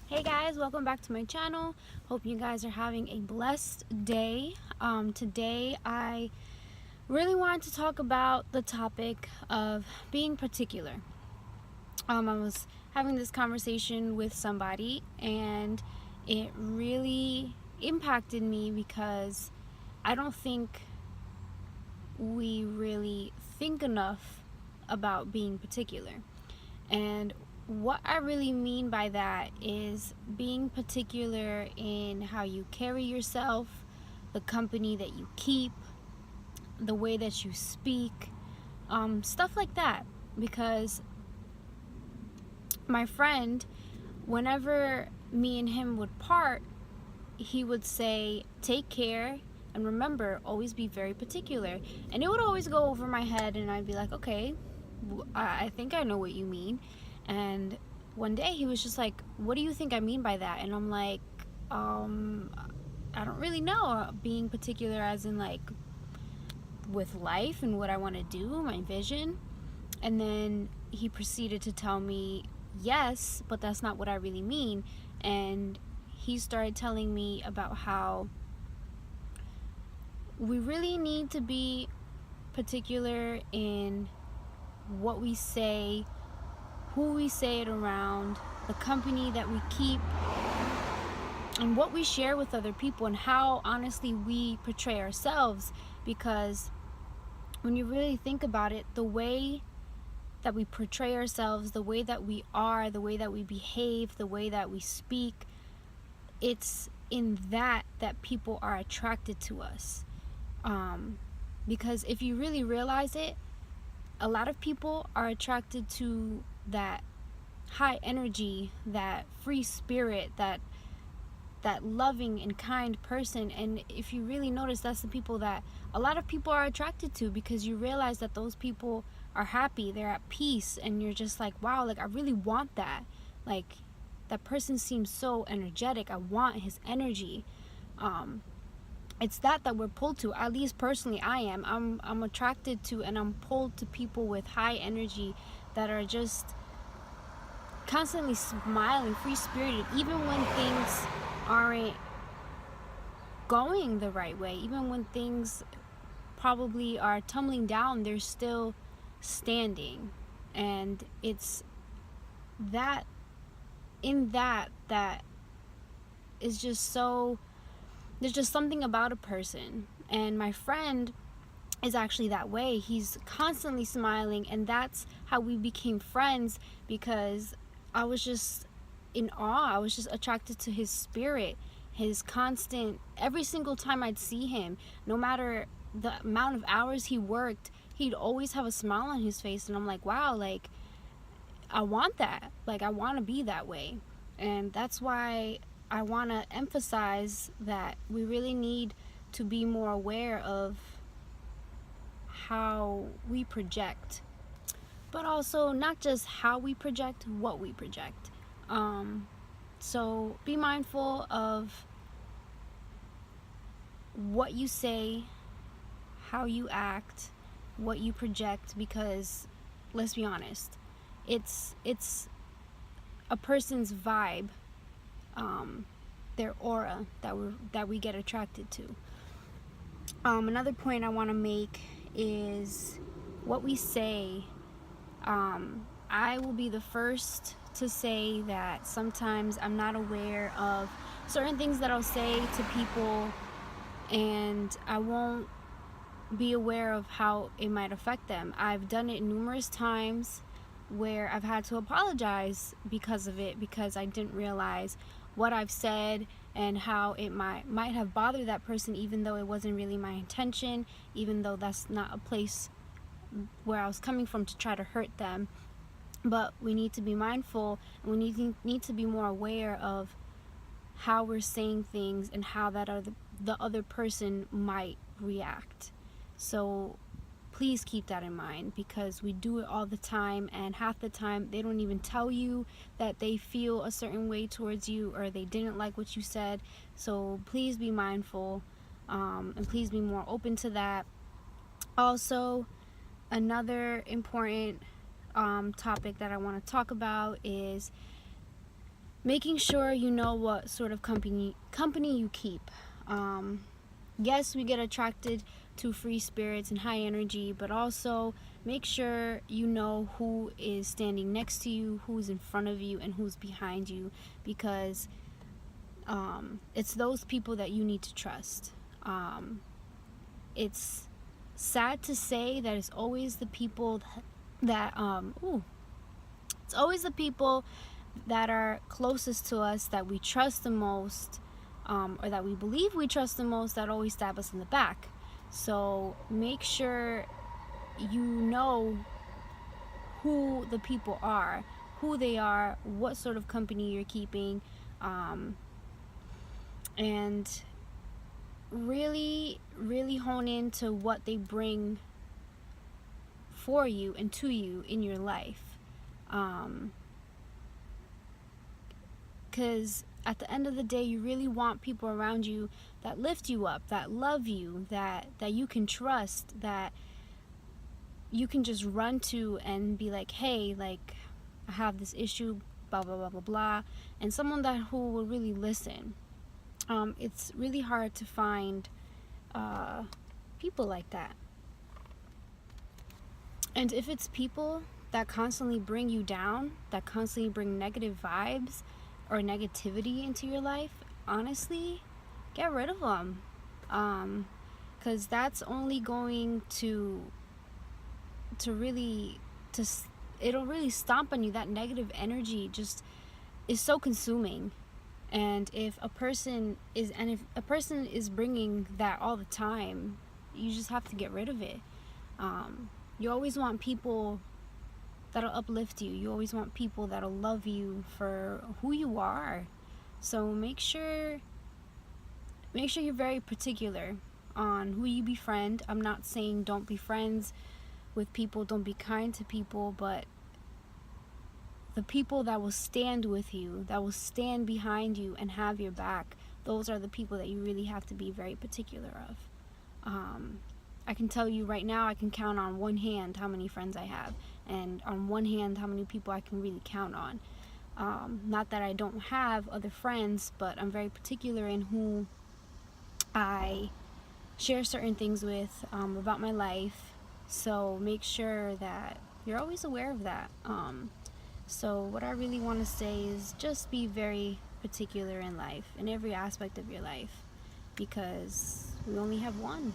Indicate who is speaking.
Speaker 1: Hey guys, welcome back to my channel. Hope you guys are having a blessed day. Today I really wanted to talk about the topic of being particular. I was having this conversation with somebody and it really impacted me because I don't think we really think enough about being particular. And what I really mean by that is being particular in how you carry yourself, the company that you keep, the way that you speak, stuff like that. Because my friend, whenever me and him would part, he would say, take care, and remember, always be very particular. And it would always go over my head, and I'd be like, okay, I think I know what you mean. And one day he was just like, what do you think I mean by that? And I'm like, I don't really know. Being particular as in like with life and what I want to do, my vision. And then he proceeded to tell me, yes, but that's not what I really mean. And he started telling me about how we really need to be particular in what we say, who we say it around, the company that we keep, and what we share with other people, and how honestly we portray ourselves. Because when you really think about it, the way that we portray ourselves, the way that we are, the way that we behave, the way that we speak, it's in that people are attracted to us. Because if you really realize it, a lot of people are attracted to that high energy, that free spirit, that loving and kind person. And if you really notice, that's the people that a lot of people are attracted to, because you realize that those people are happy, they're at peace, and you're just like, wow, like I really want that. Like that person seems so energetic, I want his energy. It's that we're pulled to. At least personally, I am. I'm attracted to and I'm pulled to people with high energy that are just constantly smiling, free spirited, even when things aren't going the right way, even when things probably are tumbling down, they're still standing. And it's that that is just so, there's just something about a person. And my friend is actually that way. He's constantly smiling, and that's how we became friends, because I was just in awe. I was just attracted to his spirit, his constant, every single time I'd see him, no matter the amount of hours he worked, he'd always have a smile on his face. And I'm like, wow, like I want that. Like I want to be that way. And that's why I want to emphasize that we really need to be more aware of how we project, but also not just how we project, what we project. So be mindful of what you say, how you act, what you project, because let's be honest, it's a person's vibe, their aura that we get attracted to. Another point I want to make is what we say. I will be the first to say that sometimes I'm not aware of certain things that I'll say to people, and I won't be aware of how it might affect them. I've done it numerous times where I've had to apologize because of it, because I didn't realize what I've said and how it might have bothered that person, even though it wasn't really my intention, even though that's not a place where I was coming from to try to hurt them. But we need to be mindful, and we need to be more aware of how we're saying things and how that the other person might react. So please keep that in mind, because we do it all the time, and half the time they don't even tell you that they feel a certain way towards you, or they didn't like what you said. So please be mindful, and please be more open to that. Also, another important topic that I want to talk about is making sure you know what sort of company you keep. Yes, we get attracted to free spirits and high energy, but also make sure you know who is standing next to you, who's in front of you, and who's behind you, because it's those people that you need to trust. It's sad to say that it's always the people it's always the people that are closest to us, that we trust the most, or that we believe we trust the most, that always stab us in the back. So make sure you know who the people are, who they are, what sort of company you're keeping, and really, really hone into what they bring for you and to you in your life. Because at the end of the day, you really want people around you that lift you up, that love you, that you can trust, that you can just run to and be like, hey, like, I have this issue, blah, blah, blah, blah, blah. And someone who will really listen. It's really hard to find people like that. And if it's people that constantly bring you down, that constantly bring negative vibes or negativity into your life, honestly, get rid of them. Because that's only going to really, it'll really stomp on you. That negative energy just is so consuming. And if a person is bringing that all the time, you just have to get rid of it. You always want people that'll uplift you. You always want people that'll love you for who you are. So make sure you're very particular on who you befriend. I'm not saying don't be friends with people, don't be kind to people, but the people that will stand with you, that will stand behind you and have your back, those are the people that you really have to be very particular of. I can tell you right now, I can count on one hand how many friends I have, and on one hand how many people I can really count on. Not that I don't have other friends, but I'm very particular in who I share certain things with about my life. So make sure that you're always aware of that. So what I really want to say is just be very particular in life, in every aspect of your life, because we only have one.